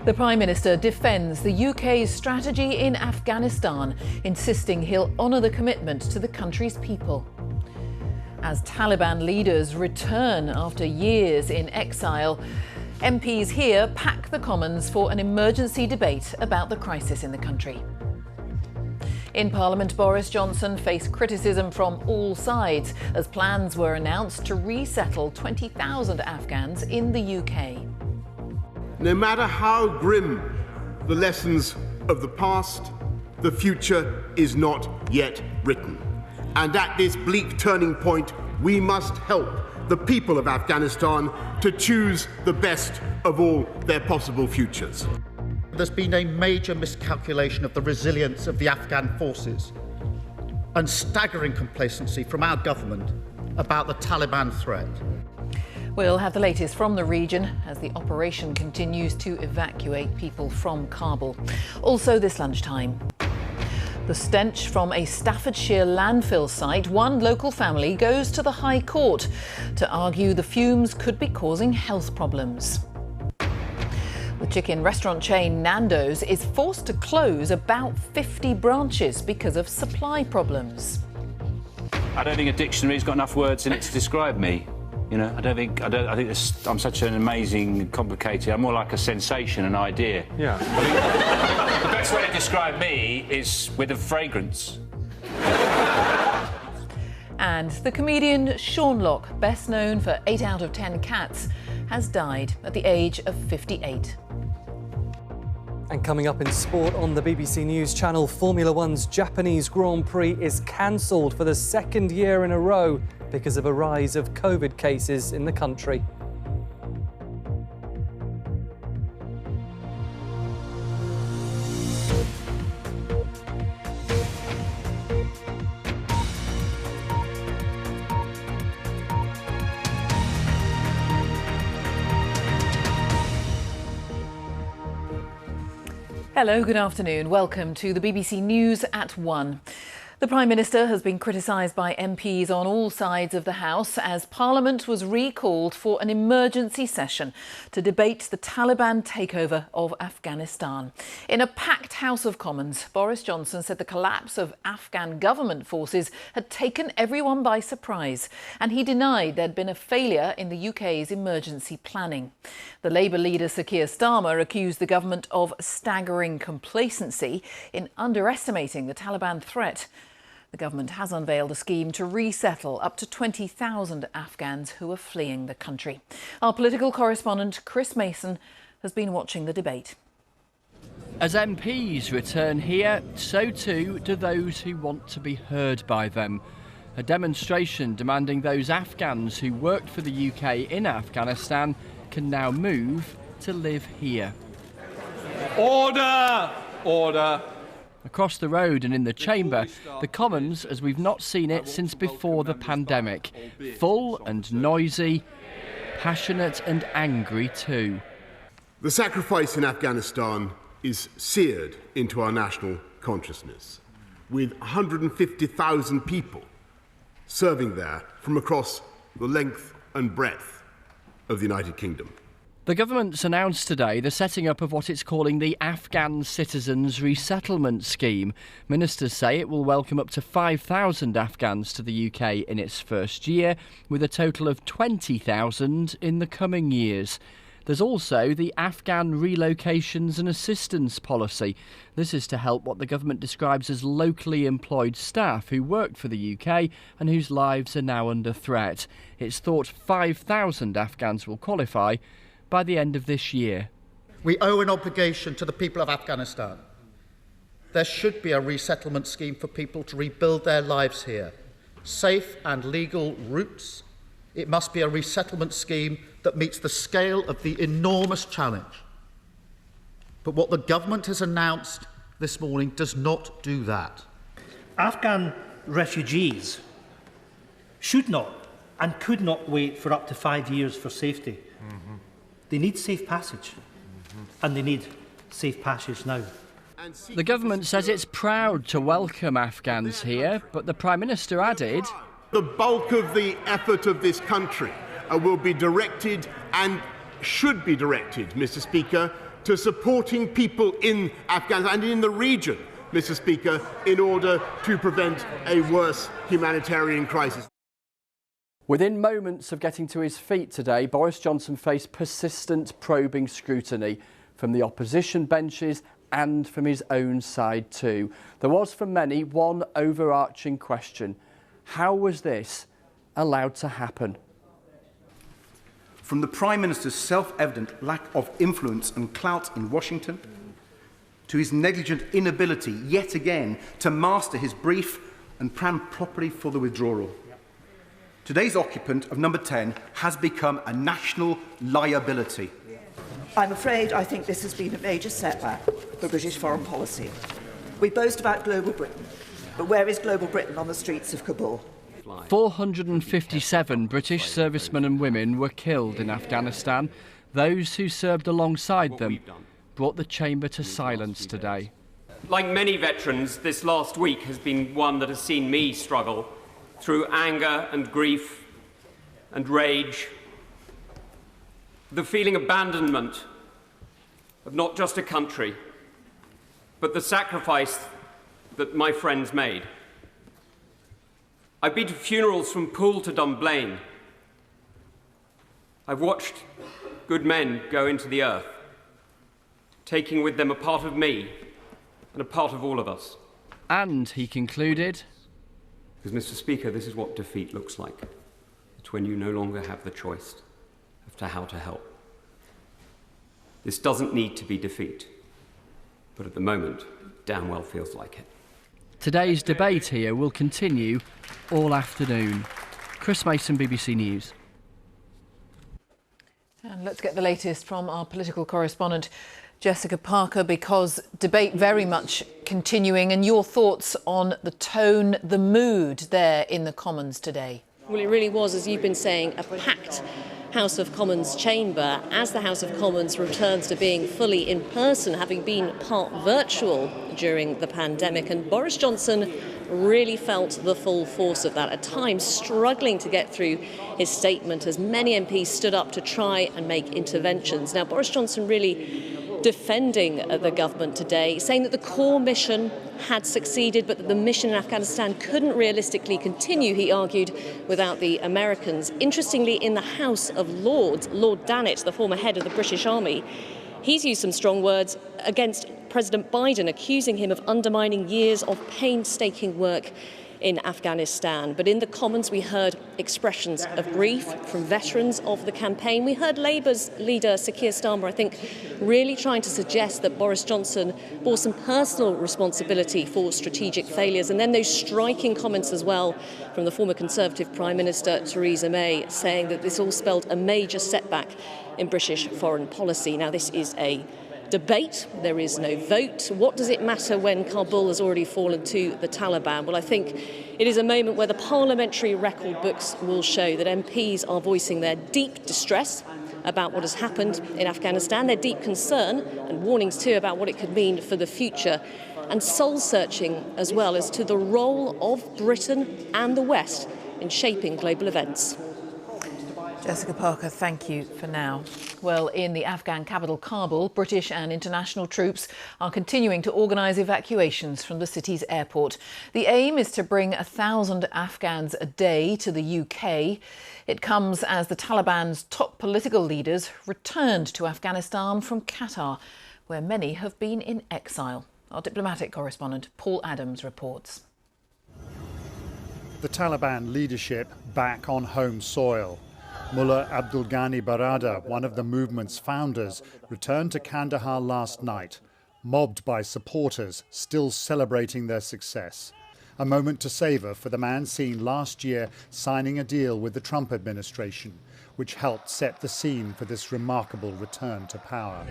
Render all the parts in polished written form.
The Prime Minister defends the UK's strategy in Afghanistan, insisting he'll honour the commitment to the country's people. As Taliban leaders return after years in exile, MPs here pack the Commons for an emergency debate about the crisis in the country. In Parliament, Boris Johnson faced criticism from all sides as plans were announced to resettle 20,000 Afghans in the UK. No matter how grim the lessons of the past, the future is not yet written. And at this bleak turning point, we must help the people of Afghanistan to choose the best of all their possible futures. There's been a major miscalculation of the resilience of the Afghan forces and staggering complacency from our government about the Taliban threat. We'll have the latest from the region as the operation continues to evacuate people from Kabul. Also this lunchtime, the stench from a Staffordshire landfill site. One local family goes to the High Court to argue the fumes could be causing health problems. The chicken restaurant chain Nando's is forced to close about 50 branches because of supply problems. I don't think a dictionary's got enough words in it to describe me. You know, I think I'm such an amazing, complicated. I'm more like a sensation, an idea. Yeah. I think the best way to describe me is with a fragrance. And the comedian Sean Locke, best known for 8 out of 10 Cats, has died at the age of 58. And coming up in sport on the BBC News Channel, Formula One's Japanese Grand Prix is cancelled for the second year in a row because of a rise of COVID cases in the country. Hello, good afternoon. Welcome to the BBC News at 1. The Prime Minister has been criticised by MPs on all sides of the House as Parliament was recalled for an emergency session to debate the Taliban takeover of Afghanistan. In a packed House of Commons, Boris Johnson said the collapse of Afghan government forces had taken everyone by surprise, and he denied there'd been a failure in the UK's emergency planning. The Labour leader Sir Keir Starmer accused the government of staggering complacency in underestimating the Taliban threat. The government has unveiled a scheme to resettle up to 20,000 Afghans who are fleeing the country. Our political correspondent Chris Mason has been watching the debate. As MPs return here, so too do those who want to be heard by them. A demonstration demanding those Afghans who worked for the UK in Afghanistan can now move to live here. Order! Order! Across the road and in the chamber, the Commons as we've not seen it since before the pandemic. Full and noisy, passionate and angry too. The sacrifice in Afghanistan is seared into our national consciousness, with 150,000 people serving there from across the length and breadth of the United Kingdom. The government's announced today the setting up of what it's calling the Afghan Citizens Resettlement Scheme. Ministers say it will welcome up to 5,000 Afghans to the UK in its first year, with a total of 20,000 in the coming years. There's also the Afghan Relocations and Assistance Policy. This is to help what the government describes as locally employed staff who worked for the UK and whose lives are now under threat. It's thought 5,000 Afghans will qualify by the end of this year. We owe an obligation to the people of Afghanistan. There should be a resettlement scheme for people to rebuild their lives here. Safe and legal routes. It must be a resettlement scheme that meets the scale of the enormous challenge. But what the government has announced this morning does not do that. Afghan refugees should not and could not wait for up to 5 years for safety. They need safe passage, and they need safe passage now. The government says it's proud to welcome Afghans here, but the Prime Minister added, The bulk of the effort of this country will be directed and should be directed, Mr. Speaker, to supporting people in Afghanistan and in the region, Mr. Speaker, in order to prevent a worse humanitarian crisis. Within moments of getting to his feet today, Boris Johnson faced persistent probing scrutiny from the opposition benches and from his own side too. There was for many one overarching question: how was this allowed to happen? From the Prime Minister's self-evident lack of influence and clout in Washington, to his negligent inability yet again to master his brief and plan properly for the withdrawal. Today's occupant of number 10 has become a national liability. I'm afraid I think this has been a major setback for British foreign policy. We boast about global Britain, but where is global Britain on the streets of Kabul? 457 British servicemen and women were killed in Afghanistan. Those who served alongside them brought the chamber to silence today. Like many veterans, this last week has been one that has seen me struggle through anger and grief and rage, the feeling of abandonment of not just a country, but the sacrifice that my friends made. I've been to funerals from Poole to Dunblane. I've watched good men go into the earth, taking with them a part of me and a part of all of us. And he concluded, because, Mr. Speaker, this is what defeat looks like. It's when you no longer have the choice as to how to help. This doesn't need to be defeat, but at the moment, damn well feels like it. Today's debate here will continue all afternoon. Chris Mason, BBC News. And let's get the latest from our political correspondent, Jessica Parker, because debate very much continuing, and your thoughts on the tone, the mood there in the Commons today. Well, it really was, as you've been saying, a packed House of Commons chamber as the House of Commons returns to being fully in person, having been part virtual during the pandemic. And Boris Johnson really felt the full force of that, at times struggling to get through his statement as many MPs stood up to try and make interventions. Now, Boris Johnson really defending the government today, saying that the core mission had succeeded, but that the mission in Afghanistan couldn't realistically continue, he argued, without the Americans. Interestingly, in the House of Lords, Lord Dannatt, the former head of the British Army, he's used some strong words against President Biden, accusing him of undermining years of painstaking work in Afghanistan. But in the Commons, we heard expressions of grief from veterans of the campaign. We heard Labour's leader, Sir Keir Starmer, I think, really trying to suggest that Boris Johnson bore some personal responsibility for strategic failures. And then those striking comments as well from the former Conservative Prime Minister, Theresa May, saying that this all spelled a major setback in British foreign policy. Now, this is a debate. There is no vote. What does it matter when Kabul has already fallen to the Taliban? Well, I think it is a moment where the parliamentary record books will show that MPs are voicing their deep distress about what has happened in Afghanistan, their deep concern and warnings too about what it could mean for the future, and soul-searching as well as to the role of Britain and the West in shaping global events. Jessica Parker, thank you for now. Well, in the Afghan capital, Kabul, British and international troops are continuing to organise evacuations from the city's airport. The aim is to bring 1,000 Afghans a day to the UK. It comes as the Taliban's top political leaders returned to Afghanistan from Qatar, where many have been in exile. Our diplomatic correspondent, Paul Adams, reports. The Taliban leadership back on home soil. Mullah Abdul Ghani Baradar, one of the movement's founders, returned to Kandahar last night, mobbed by supporters still celebrating their success. A moment to savour for the man seen last year signing a deal with the Trump administration, which helped set the scene for this remarkable return to power.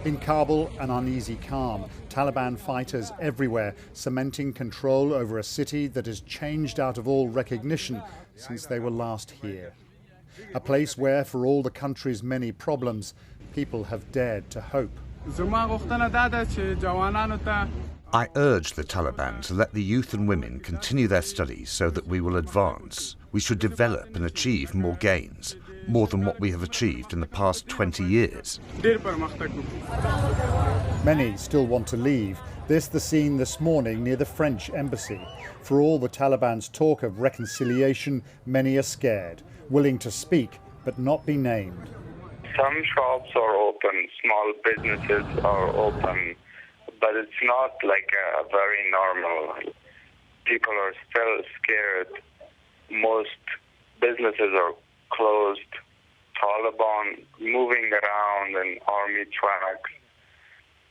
In Kabul, an uneasy calm, Taliban fighters everywhere cementing control over a city that has changed out of all recognition since they were last here. A place where, for all the country's many problems, people have dared to hope. I urge the Taliban to let the youth and women continue their studies so that we will advance. We should develop and achieve more gains. more than what we have achieved in the past 20 years. Many still want to leave. This the scene this morning near the French embassy. For all the Taliban's talk of reconciliation, many are scared, willing to speak but not be named. Some shops are open, small businesses are open, but it's not like a very normal. People are still scared. Most businesses are closed. Taliban moving around in army trucks.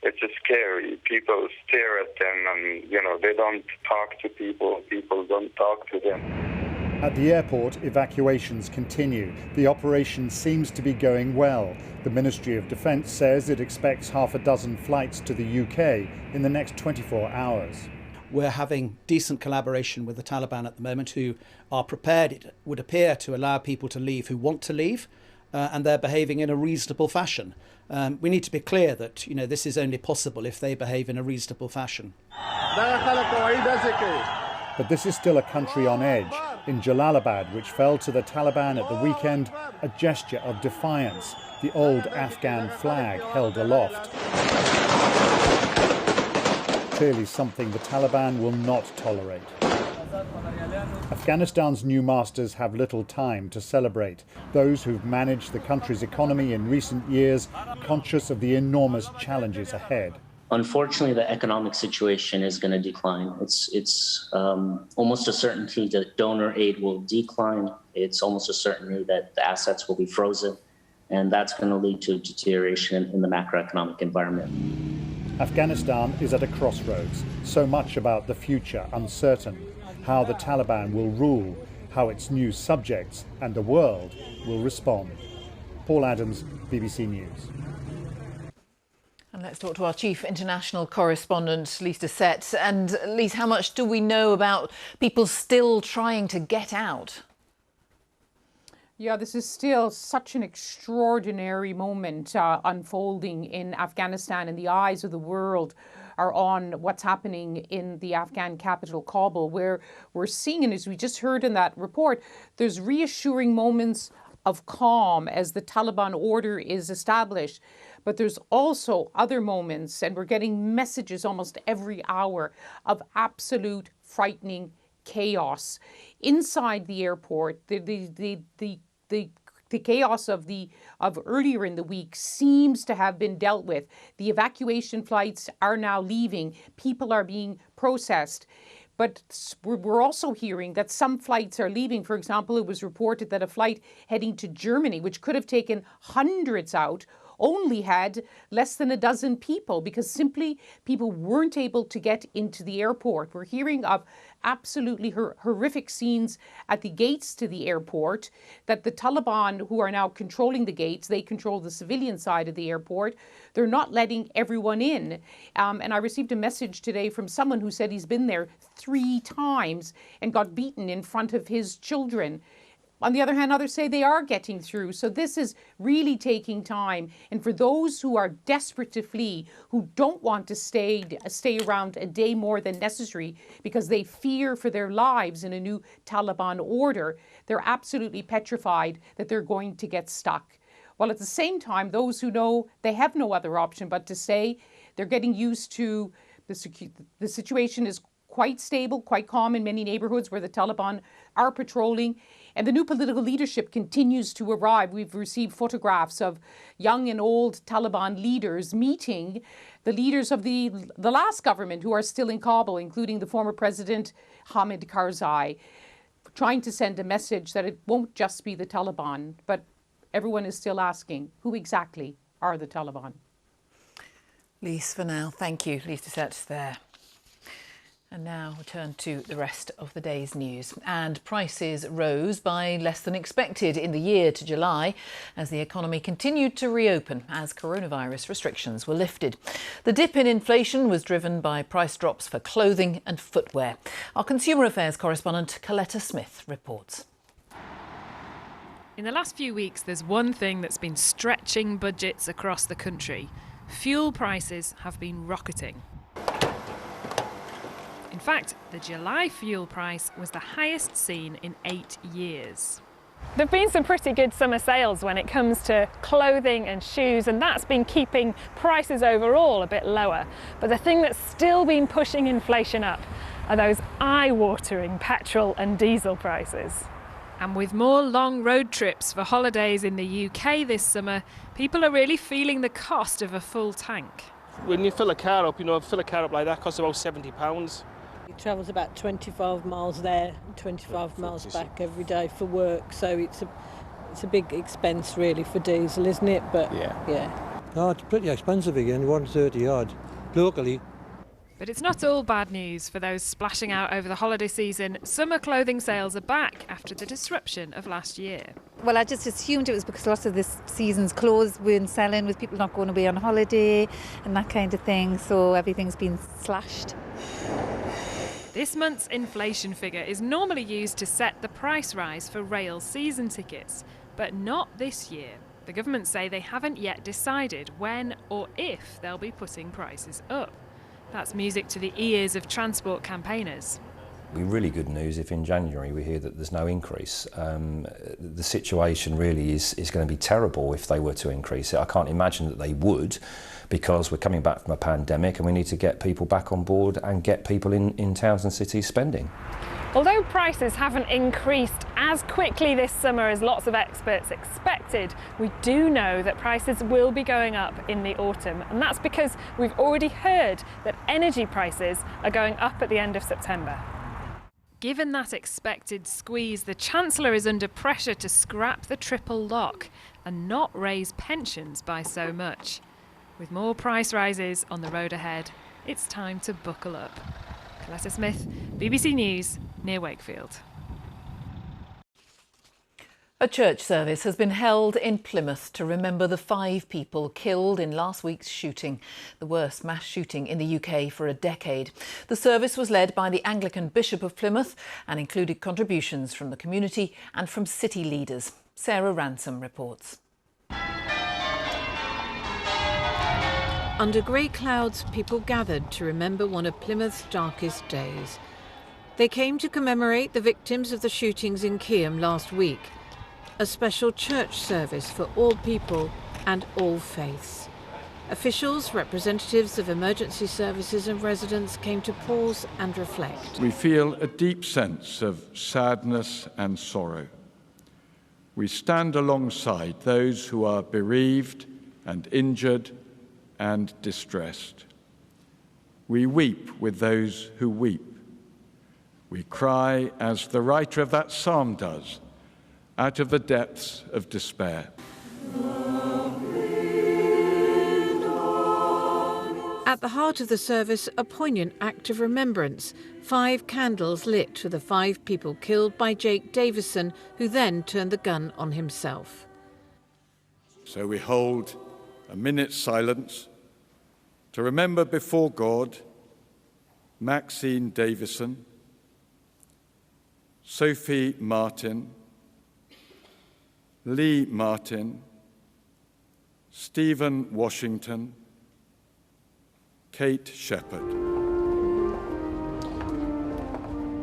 It's just scary. People stare at them and, they don't talk to people. People don't talk to them. At the airport, evacuations continue. The operation seems to be going well. The Ministry of Defence says it expects half a dozen flights to the UK in the next 24 hours. We're having decent collaboration with the Taliban at the moment, who are prepared, it would appear, to allow people to leave who want to leave, and they're behaving in a reasonable fashion. We need to be clear that this is only possible if they behave in a reasonable fashion. But this is still a country on edge. In Jalalabad, which fell to the Taliban at the weekend, a gesture of defiance, the old Afghan flag held aloft. Clearly something the Taliban will not tolerate. Afghanistan's new masters have little time to celebrate. Those who've managed the country's economy in recent years, conscious of the enormous challenges ahead. Unfortunately, the economic situation is going to decline. It's almost a certainty that donor aid will decline. It's almost a certainty that the assets will be frozen, and that's going to lead to deterioration in the macroeconomic environment. Afghanistan is at a crossroads. So much about the future uncertain. How the Taliban will rule, how its new subjects and the world will respond. Paul Adams, BBC News. And let's talk to our chief international correspondent, Lise Doucette. And Lise, how much do we know about people still trying to get out? Yeah, this is still such an extraordinary moment unfolding in Afghanistan, and the eyes of the world are on what's happening in the Afghan capital, Kabul, where we're seeing, and as we just heard in that report, there's reassuring moments of calm as the Taliban order is established. But there's also other moments, and we're getting messages almost every hour of absolute frightening chaos inside the airport. The chaos of earlier in the week seems to have been dealt with. The evacuation flights are now leaving. People are being processed. But we're also hearing that some flights are leaving. For example, it was reported that a flight heading to Germany, which could have taken hundreds out, only had less than a dozen people because simply people weren't able to get into the airport. We're hearing of absolutely horrific scenes at the gates to the airport, that the Taliban, who are now controlling the gates, they control the civilian side of the airport. They're not letting everyone in. And I received a message today from someone who said he's been there 3 times and got beaten in front of his children. On the other hand, others say they are getting through. So this is really taking time. And for those who are desperate to flee, who don't want to stay around a day more than necessary because they fear for their lives in a new Taliban order, they're absolutely petrified that they're going to get stuck. While at the same time, those who know they have no other option but to stay, they're getting used to the situation is quite stable, quite calm in many neighborhoods where the Taliban are patrolling. And the new political leadership continues to arrive. We've received photographs of young and old Taliban leaders meeting the leaders of the last government who are still in Kabul, including the former president Hamid Karzai, trying to send a message that it won't just be the Taliban, but everyone is still asking, who exactly are the Taliban? Lise, for now, thank you. Lise Doucette there. And now we turn to the rest of the day's news. And prices rose by less than expected in the year to July as the economy continued to reopen as coronavirus restrictions were lifted. The dip in inflation was driven by price drops for clothing and footwear. Our Consumer Affairs correspondent Coletta Smith reports. In the last few weeks, there's one thing that's been stretching budgets across the country. Fuel prices have been rocketing. In fact, the July fuel price was the highest seen in 8 years. There have been some pretty good summer sales when it comes to clothing and shoes, and that's been keeping prices overall a bit lower. But the thing that's still been pushing inflation up are those eye-watering petrol and diesel prices. And with more long road trips for holidays in the UK this summer, people are really feeling the cost of a full tank. When you fill a car up, fill a car up like that costs about £70. It travels about 25 miles there, 25 miles back every day for work, so it's a big expense really for diesel, isn't it? But yeah. Oh, it's pretty expensive again, 130 odd locally. But it's not all bad news for those splashing out over the holiday season. Summer clothing sales are back after the disruption of last year. Well, I just assumed it was because lots of this season's clothes weren't selling, with people not going away on holiday and that kind of thing, so everything's been slashed. This month's inflation figure is normally used to set the price rise for rail season tickets, but not this year. The government say they haven't yet decided when or if they'll be putting prices up. That's music to the ears of transport campaigners. Really good news if in January we hear that there's no increase. The situation really is going to be terrible if they were to increase it. I can't imagine that they would, because we're coming back from a pandemic and we need to get people back on board and get people in towns and cities spending. Although prices haven't increased as quickly this summer as lots of experts expected, we do know that prices will be going up in the autumn, and that's because we've already heard that energy prices are going up at the end of September. Given that expected squeeze, the Chancellor is under pressure to scrap the triple lock and not raise pensions by so much. With more price rises on the road ahead, it's time to buckle up. Coletta Smith, BBC News, near Wakefield. A church service has been held in Plymouth to remember the 5 people killed in last week's shooting, the worst mass shooting in the UK for a decade. The service was led by the Anglican Bishop of Plymouth and included contributions from the community and from city leaders. Sarah Ransom reports. Under grey clouds, people gathered to remember one of Plymouth's darkest days. They came to commemorate the victims of the shootings in Keyham last week. A special church service for all people and all faiths. Officials, representatives of emergency services and residents came to pause and reflect. We feel a deep sense of sadness and sorrow. We stand alongside those who are bereaved and injured and distressed. We weep with those who weep. We cry, as the writer of that psalm does, out of the depths of despair. At the heart of the service, a poignant act of remembrance. 5 candles lit for the 5 people killed by Jake Davison, who then turned the gun on himself. So we hold a minute's silence to remember before God Maxine Davison, Sophie Martin, Lee Martin, Stephen Washington, Kate Shepherd.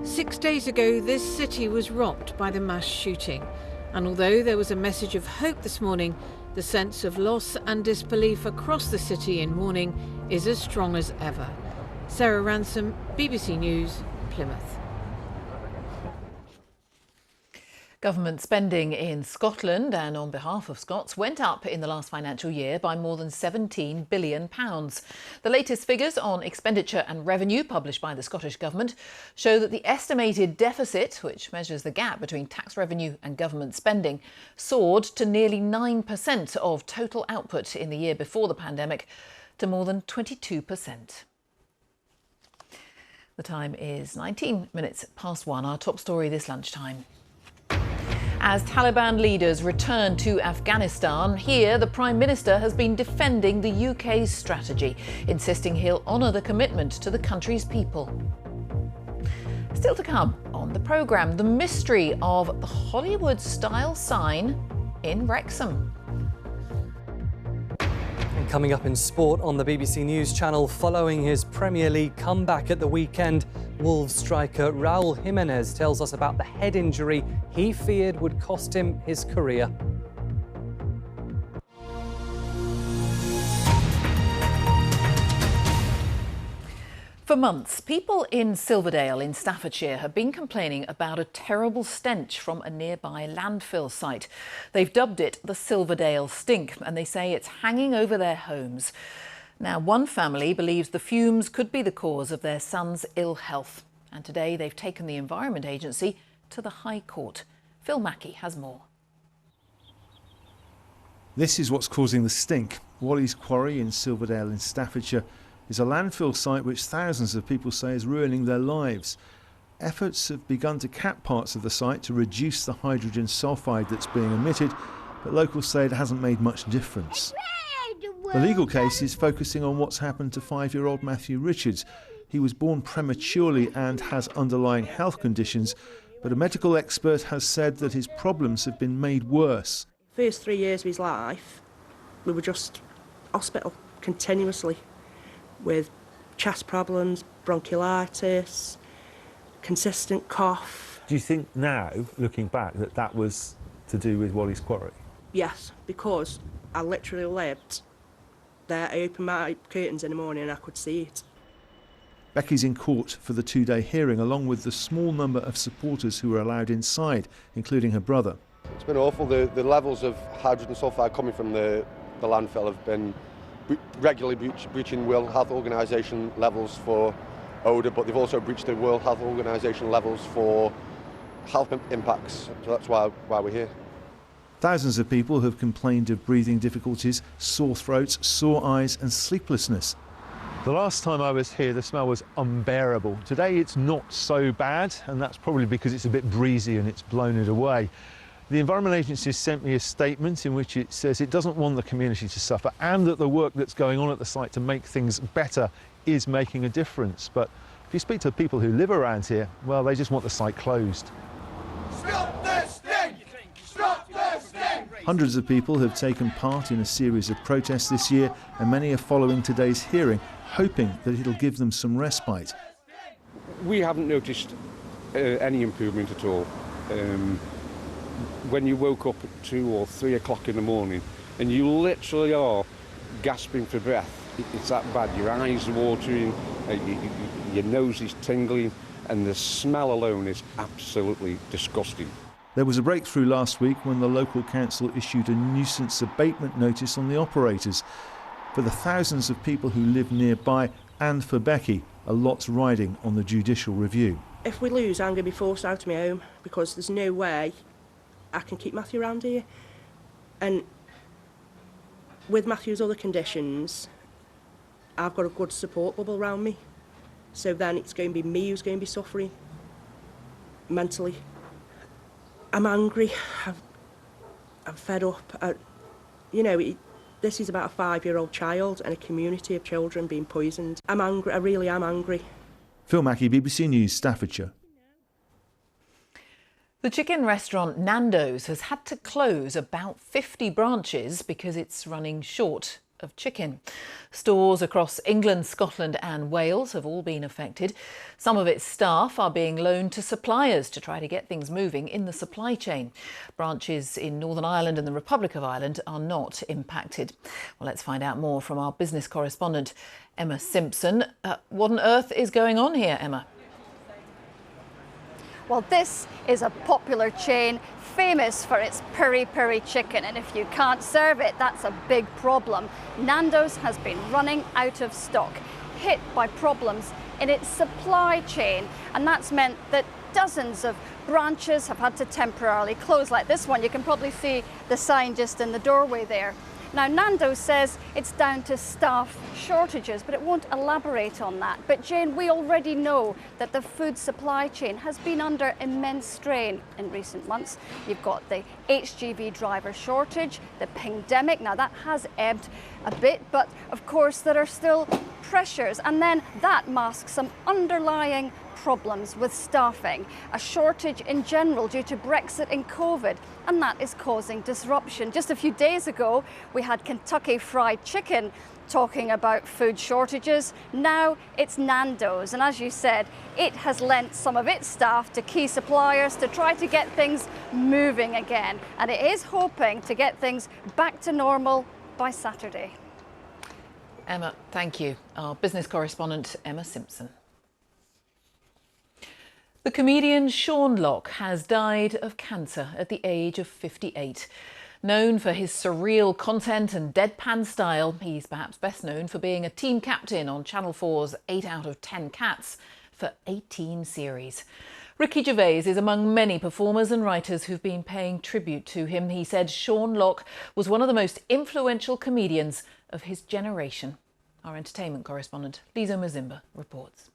6 days ago, this city was rocked by the mass shooting. And although there was a message of hope this morning, the sense of loss and disbelief across the city in mourning is as strong as ever. Sarah Ransom, BBC News, Plymouth. Government spending in Scotland and on behalf of Scots went up in the last financial year by more than £17 billion. The latest figures on expenditure and revenue published by the Scottish Government show that the estimated deficit, which measures the gap between tax revenue and government spending, soared to nearly 9% of total output in the year before the pandemic, to more than 22%. The time is 19 minutes past 1. Our top story this lunchtime. As Taliban leaders return to Afghanistan, here the Prime Minister has been defending the UK's strategy, insisting he'll honour the commitment to the country's people. Still to come on the programme, the mystery of the Hollywood-style sign in Wrexham. And coming up in sport on the BBC News channel, following his Premier League comeback at the weekend, Wolves striker Raúl Jiménez tells us about the head injury he feared would cost him his career. For months, people in Silverdale in Staffordshire have been complaining about a terrible stench from a nearby landfill site. They've dubbed it the Silverdale Stink, and they say it's hanging over their homes. Now, one family believes the fumes could be the cause of their son's ill health. And today they've taken the Environment Agency to the High Court. Phil Mackey has more. This is what's causing the stink. Wally's Quarry in Silverdale in Staffordshire is a landfill site which thousands of people say is ruining their lives. Efforts have begun to cap parts of the site to reduce the hydrogen sulphide that's being emitted, but locals say it hasn't made much difference. The legal case is focusing on what's happened to 5-year-old Matthew Richards. He was born prematurely and has underlying health conditions, but a medical expert has said that his problems have been made worse. First 3 years of his life, we were just hospital continuously, with chest problems, bronchiolitis, consistent cough. Do you think now, looking back, that that was to do with Wally's Quarry? Yes, because I literally lived there. I opened my curtains in the morning and I could see it. Becky's in court for the 2-day hearing, along with the small number of supporters who were allowed inside, including her brother. It's been awful. The levels of hydrogen sulphide coming from the landfill have been regularly breaching World Health Organisation levels for odour, but they've also breached the World Health Organisation levels for health impacts, so that's why we're here. Thousands of people have complained of breathing difficulties, sore throats, sore eyes and sleeplessness. The last time I was here, the smell was unbearable. Today it's not so bad, and that's probably because it's a bit breezy and it's blown it away. The Environment Agency sent me a statement in which it says it doesn't want the community to suffer and that the work that's going on at the site to make things better is making a difference. But if you speak to the people who live around here, well, they just want the site closed. Stop the stink! Stop the stink! Hundreds of people have taken part in a series of protests this year, and many are following today's hearing, hoping that it'll give them some respite. We haven't noticed any improvement at all. When you woke up at 2 or 3 o'clock in the morning and you literally are gasping for breath, it's that bad. Your eyes are watering, your nose is tingling, and the smell alone is absolutely disgusting. There was a breakthrough last week when the local council issued a nuisance abatement notice on the operators. For the thousands of people who live nearby and for Becky, a lot's riding on the judicial review. If we lose, I'm going to be forced out of my home because there's no way I can keep Matthew around here. And with Matthew's other conditions, I've got a good support bubble around me. So then it's going to be me who's going to be suffering mentally. I'm angry. I'm fed up. This is about a 5-year-old child and a community of children being poisoned. I'm angry. I really am angry. Phil Mackey, BBC News, Staffordshire. The chicken restaurant Nando's has had to close about 50 branches because it's running short of chicken. Stores across England, Scotland and Wales have all been affected. Some of its staff are being loaned to suppliers to try to get things moving in the supply chain. Branches in Northern Ireland and the Republic of Ireland are not impacted. Well, let's find out more from our business correspondent, Emma Simpson. What on earth is going on here, Emma? Well, this is a popular chain famous for its peri-peri chicken, and if you can't serve it, that's a big problem. Nando's has been running out of stock, hit by problems in its supply chain, and that's meant that dozens of branches have had to temporarily close, like this one. You can probably see the sign just in the doorway there. Now, Nando says it's down to staff shortages, but it won't elaborate on that. But Jane, we already know that the food supply chain has been under immense strain in recent months. You've got the HGV driver shortage, the pandemic. Now, that has ebbed a bit, but of course there are still pressures, and then that masks some underlying problems with staffing, a shortage in general due to Brexit and COVID, and that is causing disruption. Just a few days ago, we had Kentucky Fried Chicken talking about food shortages. Now it's Nando's, and as you said, it has lent some of its staff to key suppliers to try to get things moving again, and it is hoping to get things back to normal by Saturday. Emma, thank you. Our business correspondent, Emma Simpson. The comedian Sean Lock has died of cancer at the age of 58. Known for his surreal content and deadpan style, he's perhaps best known for being a team captain on Channel 4's 8 out of 10 Cats for 18 series. Ricky Gervais is among many performers and writers who've been paying tribute to him. He said Sean Lock was one of the most influential comedians of his generation. Our entertainment correspondent, Lizo Mazimba, reports.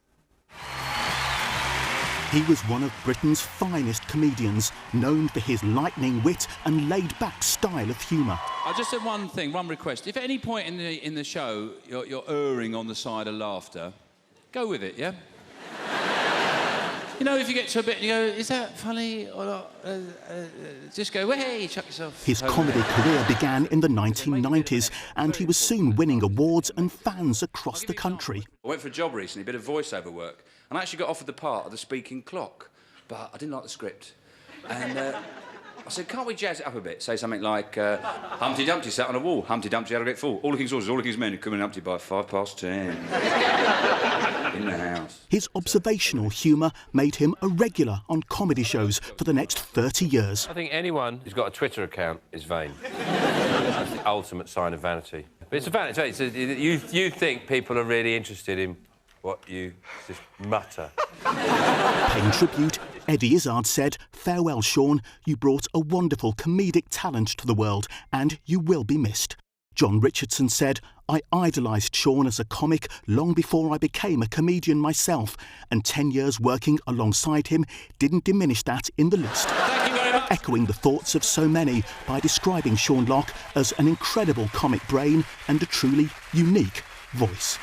He was one of Britain's finest comedians, known for his lightning wit and laid-back style of humour. I just said one thing, one request. If at any point in the show you're erring on the side of laughter, go with it, yeah? You know, if you get to a bit and you go, is that funny or not? Just go, hey, chuck yourself. His comedy career began in the 1990s, and he was soon winning awards and fans across the country. I went for a job recently, a bit of voiceover work, and I actually got offered the part of the speaking clock, but I didn't like the script. And I said, can't we jazz it up a bit? Say something like, Humpty Dumpty sat on a wall, Humpty Dumpty had a great fall. All the king's horses, all the king's men who come in Humpty by 10:05. In the house. His observational humour made him a regular on comedy shows for the next 30 years. I think anyone who's got a Twitter account is vain. That's the ultimate sign of vanity. But it's a vanity. You think people are really interested in what you just mutter. Paying tribute, Eddie Izzard said, "Farewell, Sean. You brought a wonderful comedic talent to the world, and you will be missed." John Richardson said, "I idolised Sean as a comic long before I became a comedian myself, and 10 years working alongside him didn't diminish that in the least." Thank you very much. Echoing the thoughts of so many by describing Sean Lock as an incredible comic brain and a truly unique voice.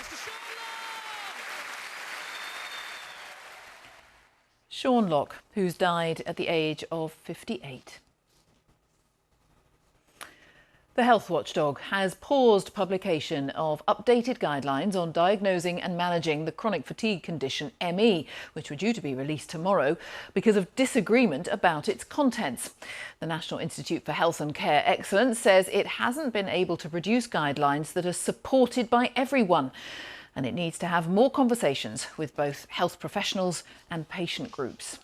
Sean Lock, who's died at the age of 58. The health watchdog has paused publication of updated guidelines on diagnosing and managing the chronic fatigue condition ME, which were due to be released tomorrow, because of disagreement about its contents. The National Institute for Health and Care Excellence says it hasn't been able to produce guidelines that are supported by everyone, and it needs to have more conversations with both health professionals and patient groups.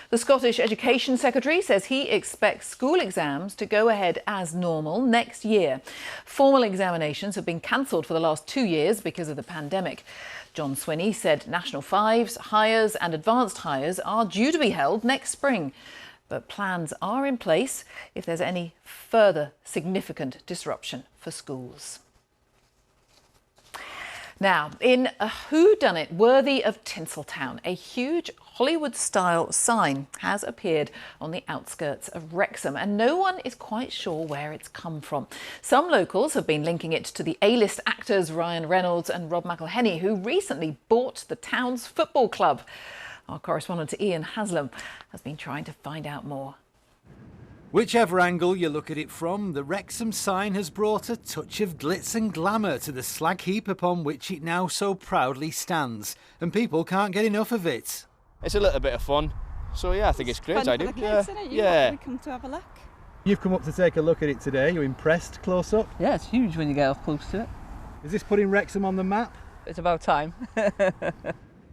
The Scottish Education Secretary says he expects school exams to go ahead as normal next year. Formal examinations have been cancelled for the last 2 years because of the pandemic. John Swinney said National Fives, Highers and Advanced Highers are due to be held next spring. But plans are in place if there's any further significant disruption for schools. Now, in a whodunit worthy of Tinseltown, a huge Hollywood-style sign has appeared on the outskirts of Wrexham, and no one is quite sure where it's come from. Some locals have been linking it to the A-list actors Ryan Reynolds and Rob McElhenney, who recently bought the town's football club. Our correspondent Ian Haslam has been trying to find out more. Whichever angle you look at it from, the Wrexham sign has brought a touch of glitz and glamour to the slag heap upon which it now so proudly stands, and people can't get enough of it. It's a little bit of fun, so yeah, I think it's great. I do. Yeah. Come to have a look. You've come up to take a look at it today. You're impressed close up? Yeah, it's huge when you get up close to it. Is this putting Wrexham on the map? It's about time.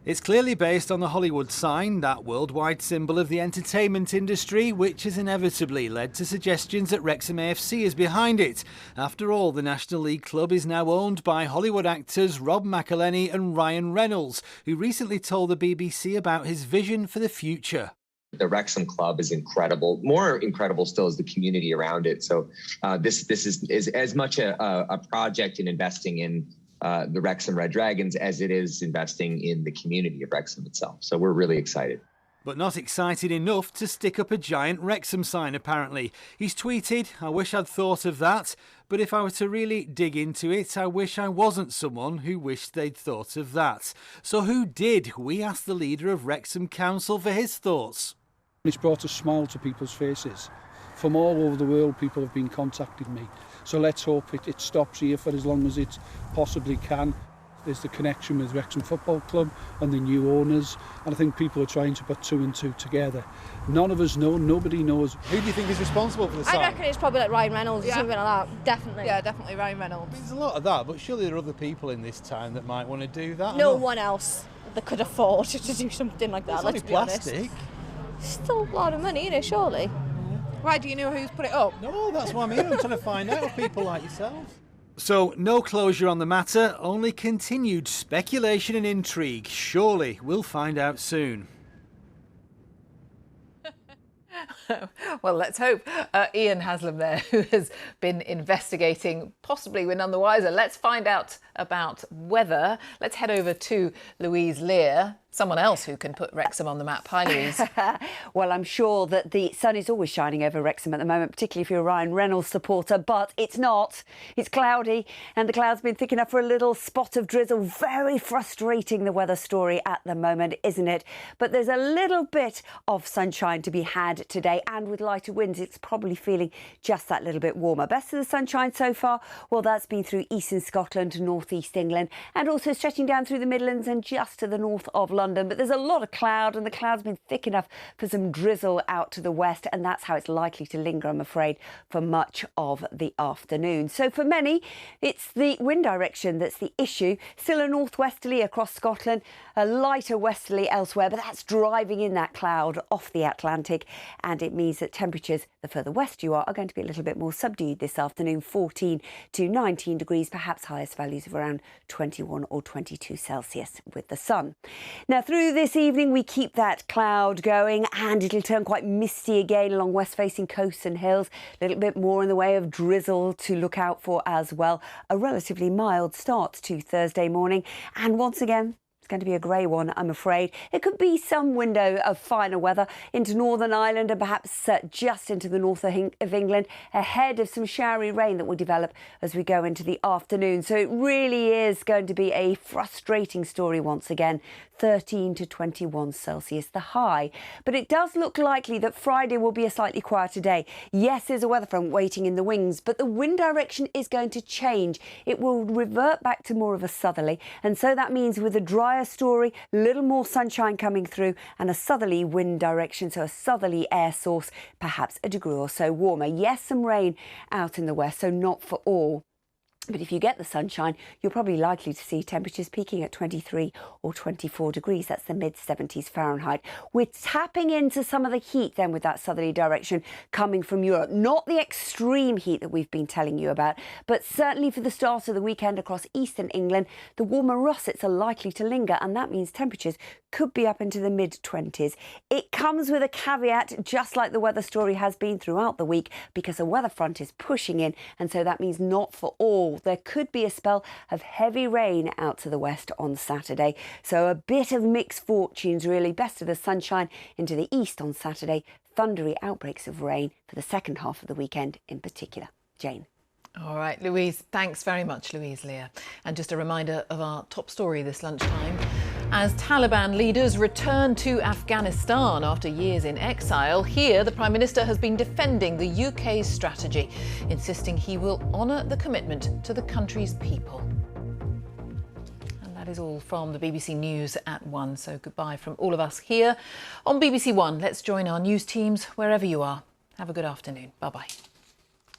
It's clearly based on the Hollywood sign, that worldwide symbol of the entertainment industry, which has inevitably led to suggestions that Wrexham AFC is behind it. After all, the National League club is now owned by Hollywood actors Rob McElhenney and Ryan Reynolds, who recently told the BBC about his vision for the future. The Wrexham club is incredible. More incredible still is the community around it. So this is as much a project in investing in the Wrexham Red Dragons as it is investing in the community of Wrexham itself. So we're really excited. But not excited enough to stick up a giant Wrexham sign, apparently. He's tweeted, "I wish I'd thought of that, but if I were to really dig into it, I wish I wasn't someone who wished they'd thought of that." So who did? We asked the leader of Wrexham Council for his thoughts. It's brought a smile to people's faces. From all over the world, people have been contacting me. So let's hope it stops here for as long as it possibly can. There's the connection with Wrexham Football Club and the new owners, and I think people are trying to put 2 and 2 together. None of us know, nobody knows. Who do you think is responsible for the sign? I reckon it's probably like Ryan Reynolds or something like that, definitely. Yeah, definitely Ryan Reynolds. There's a lot of that, but surely there are other people in this town that might want to do that. No one else that could afford to do something like that, It's let's only be honest. plastic. Still a lot of money, isn't it, surely? Why do you know who's put it up? No, that's what I mean. I'm trying to find out of people like yourselves. So, no closure on the matter, only continued speculation and intrigue. Surely we'll find out soon. Well, let's hope. Ian Haslam there, who has been investigating. Possibly we're none the wiser. Let's find out about weather. Let's head over to Louise Lear, someone else who can put Wrexham on the map. Hi, Louise. Well, I'm sure that the sun is always shining over Wrexham at the moment, particularly if you're a Ryan Reynolds supporter, but it's not. It's cloudy, and the clouds been thick enough for a little spot of drizzle. Very frustrating, the weather story at the moment, isn't it? But there's a little bit of sunshine to be had today, and with lighter winds, it's probably feeling just that little bit warmer. Best of the sunshine so far, well, that's been through eastern Scotland to northeast England, and also stretching down through the Midlands and just to the north of London. But there's a lot of cloud, and the cloud's been thick enough for some drizzle out to the west, and that's how it's likely to linger, I'm afraid, for much of the afternoon. So for many, it's the wind direction that's the issue. Still a northwesterly across Scotland, a lighter westerly elsewhere, but that's driving in that cloud off the Atlantic, and it means that temperatures the further west you are going to be a little bit more subdued this afternoon. 14 to 19 degrees, perhaps highest values of around 21 or 22 Celsius with the sun. Now, through this evening, we keep that cloud going, and it'll turn quite misty again along west-facing coasts and hills. A little bit more in the way of drizzle to look out for as well. A relatively mild start to Thursday morning, and once again, going to be a grey one, I'm afraid. It could be some window of finer weather into Northern Ireland and perhaps just into the north of England, ahead of some showery rain that will develop as we go into the afternoon. So it really is going to be a frustrating story once again. 13 to 21 Celsius, the high. But it does look likely that Friday will be a slightly quieter day. Yes, there's a weather front waiting in the wings, but the wind direction is going to change. It will revert back to more of a southerly, and so that means with a drier story, a little more sunshine coming through, and a southerly wind direction, so a southerly air source, perhaps a degree or so warmer. Yes, some rain out in the west, so not for all. But if you get the sunshine, you're probably likely to see temperatures peaking at 23 or 24 degrees. That's the mid-70s Fahrenheit. We're tapping into some of the heat then with that southerly direction coming from Europe. Not the extreme heat that we've been telling you about, but certainly for the start of the weekend across eastern England, the warmer russets are likely to linger, and that means temperatures could be up into the mid-20s. It comes with a caveat, just like the weather story has been throughout the week, because a weather front is pushing in, and so that means not for all. There could be a spell of heavy rain out to the west on Saturday. So a bit of mixed fortunes, really. Best of the sunshine into the east on Saturday. Thundery outbreaks of rain for the second half of the weekend in particular. Jane. All right, Louise, thanks very much, Louise Lear. And just a reminder of our top story this lunchtime. As Taliban leaders return to Afghanistan after years in exile, here the Prime Minister has been defending the UK's strategy, insisting he will honour the commitment to the country's people. And that is all from the BBC News at 1. So goodbye from all of us here on BBC One. Let's join our news teams wherever you are. Have a good afternoon. Bye-bye.